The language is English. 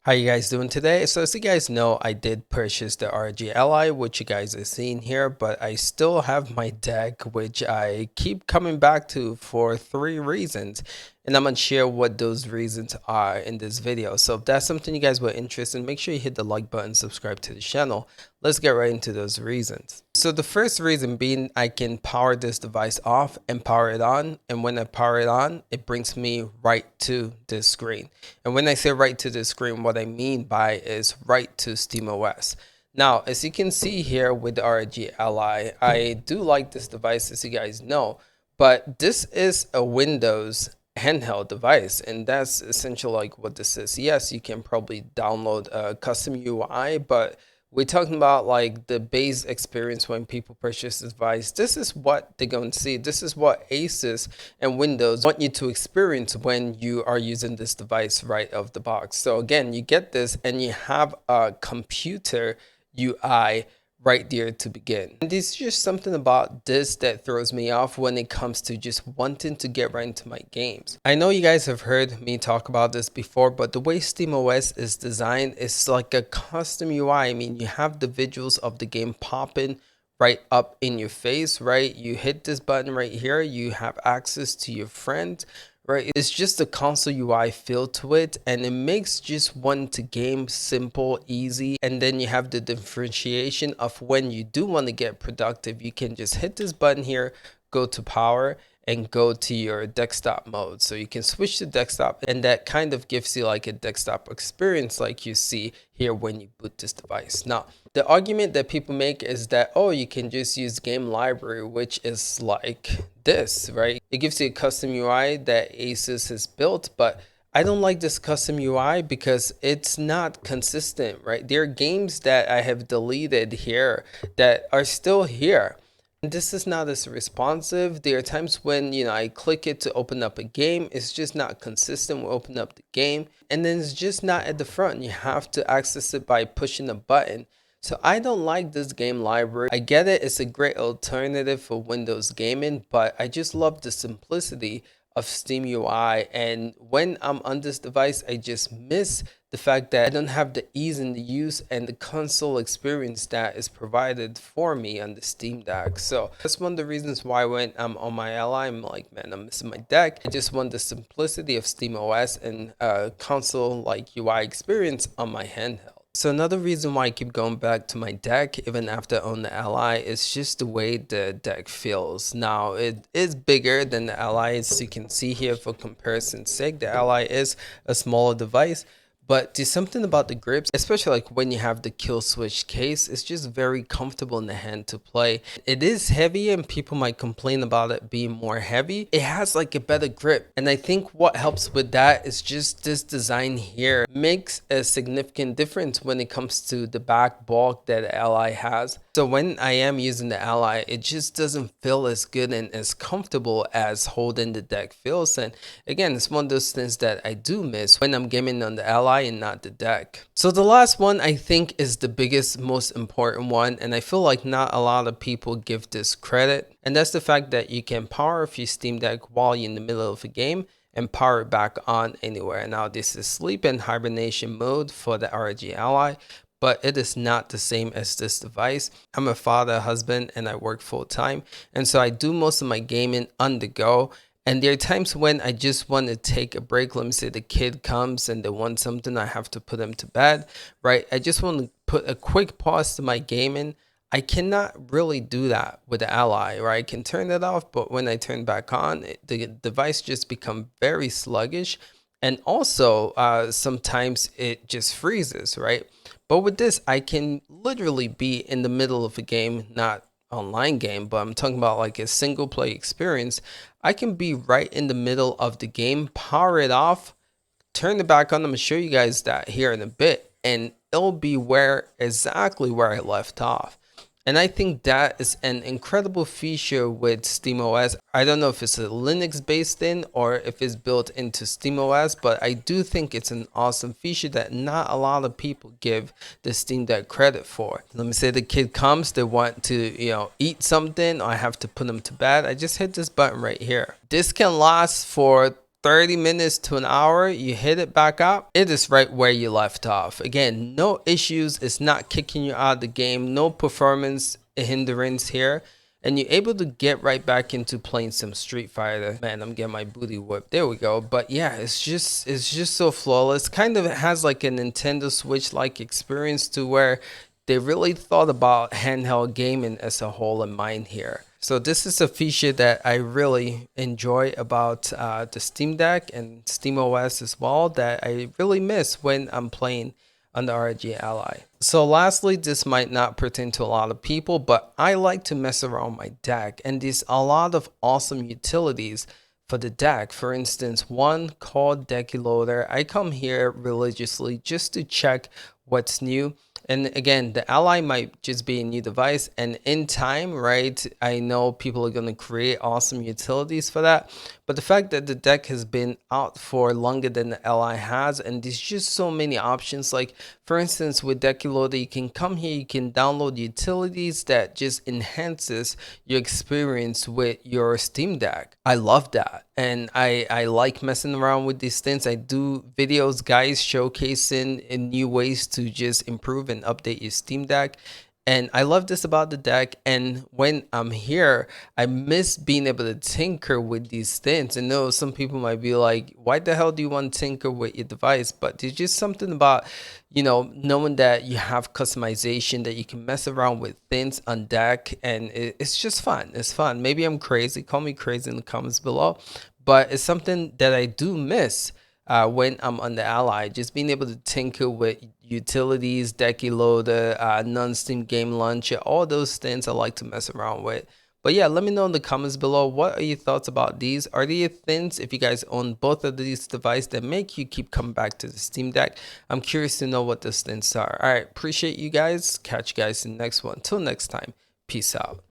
How you guys doing today? So as you guys know, I did purchase the ROG Ally, which you guys are seeing here, but I still have my deck, which I keep coming back to for 3 reasons. And I'm gonna share what those reasons are in this video. So if that's something you guys were interested in, make sure you hit the like button, subscribe to the channel. Let's get right into those reasons. So the first reason being I can power this device off and power it on. And when I power it on, it brings me right to this screen. And when I say right to the screen, what I mean by is right to SteamOS. Now, as you can see here with the ROG Ally, I do like this device, as you guys know, but this is a Windows handheld device, and that's essentially like what this is. Yes, you can probably download a custom UI, but we're talking about like the base experience when people purchase this device. This is what they're going to see. This is what Asus and Windows want you to experience when you are using this device right out of the box. So again, you get this and you have a computer UI right there to begin. And there's just something about this that throws me off when it comes to just wanting to get right into my games. I know you guys have heard me talk about this before, but the way SteamOS is designed is like a custom UI. I mean, you have the visuals of the game popping right up in your face, right? You hit this button right here, you have access to your friend, right? It's just a console UI feel to it, and it makes just one to game simple, easy. And then you have the differentiation of when you do want to get productive, you can just hit this button here, go to power, and go to your desktop mode. So you can switch to desktop, and that kind of gives you like a desktop experience like you see here when you boot this device. Now, the argument that people make is that, oh, you can just use game library, which is like this, right? It gives you a custom UI that Asus has built, but I don't like this custom UI because it's not consistent, right? There are games that I have deleted here that are still here. This is not as responsive. There are times when, I click it to open up a game. It's just not consistent. We open up the game and then it's just not at the front. You have to access it by pushing a button. So I don't like this game library. I get it. It's a great alternative for Windows gaming, but I just love the simplicity of Steam UI. And when I'm on this device, I just miss the fact that I don't have the ease in the use and the console experience that is provided for me on the Steam Deck. So that's one of the reasons why when I'm on my Ally, I'm like, man, I'm missing my deck. I just want the simplicity of SteamOS and console like UI experience on my handheld. So another reason why I keep going back to my deck even after I own the Ally is just the way the deck feels. Now it is bigger than the Ally, as you can see here for comparison's sake. The Ally is a smaller device, but there's something about the grips, especially like when you have the kill switch case, it's just very comfortable in the hand to play. It is heavy and people might complain about it being more heavy. It has like a better grip. And I think what helps with that is just this design here makes a significant difference when it comes to the back bulk that the Ally has. So when I am using the Ally, it just doesn't feel as good and as comfortable as holding the deck feels. And again, it's one of those things that I do miss when I'm gaming on the Ally and not the deck. So the last one I think is the biggest, most important one, and I feel like not a lot of people give this credit, and that's the fact that you can power off your Steam Deck while you're in the middle of a game and power it back on anywhere. Now this is sleep and hibernation mode for the ROG Ally, but it is not the same as this device. I'm a father, husband, and I work full time, and so I do most of my gaming on the go. And there are times when I just want to take a break. Let me say the kid comes and they want something, I have to put them to bed, right? I just want to put a quick pause to my gaming. I cannot really do that with the Ally, right? I can turn it off, but when I turn back on, the device just becomes very sluggish. And also, sometimes it just freezes, right? But with this, I can literally be in the middle of a game, not online game, but I'm talking about like a single play experience. I can be right in the middle of the game, power it off, turn it back on. I'm gonna show you guys that here in a bit, and it'll be exactly where I left off. And I think that is an incredible feature with SteamOS. I don't know if it's a Linux based thing or if it's built into SteamOS, but I do think it's an awesome feature that not a lot of people give the Steam Deck credit for. Let me say the kid comes, they want to, eat something, or I have to put them to bed. I just hit this button right here. This can last for 30 minutes to an hour, you hit it back up, it is right where you left off. Again, no issues, it's not kicking you out of the game, no performance hindrance here, and you're able to get right back into playing some Street Fighter. Man, I'm getting my booty whipped. There we go. But yeah, it's just so flawless. Kind of has like a Nintendo Switch like experience to where they really thought about handheld gaming as a whole in mind here. So this is a feature that I really enjoy about the Steam Deck and Steam OS as well, that I really miss when I'm playing on the ROG Ally. So lastly, this might not pertain to a lot of people, but I like to mess around my deck, and there's a lot of awesome utilities for the deck. For instance, one called Decky Loader. I come here religiously just to check what's new. And again, the Ally might just be a new device, and in time, right, I know people are going to create awesome utilities for that. But the fact that the deck has been out for longer than the Ally has, and there's just so many options. Like for instance, with Decky Loader, you can come here, you can download utilities that just enhances your experience with your Steam Deck. I love that, and I like messing around with these things. I do videos, guys, showcasing in new ways to just improve and update your Steam Deck. And I love this about the deck. And when I'm here, I miss being able to tinker with these things. And know some people might be like, why the hell do you want to tinker with your device? But there's just something about, knowing that you have customization, that you can mess around with things on deck. And it's just fun. It's fun. Maybe I'm crazy. Call me crazy in the comments below. But it's something that I do miss when I'm on the Ally, just being able to tinker with utilities, Decky Loader, non-Steam Game Launcher, all those things I like to mess around with. But yeah, let me know in the comments below, what are your thoughts about these? Are there things, if you guys own both of these devices, that make you keep coming back to the Steam Deck? I'm curious to know what those things are. All right, appreciate you guys. Catch you guys in the next one. Till next time, peace out.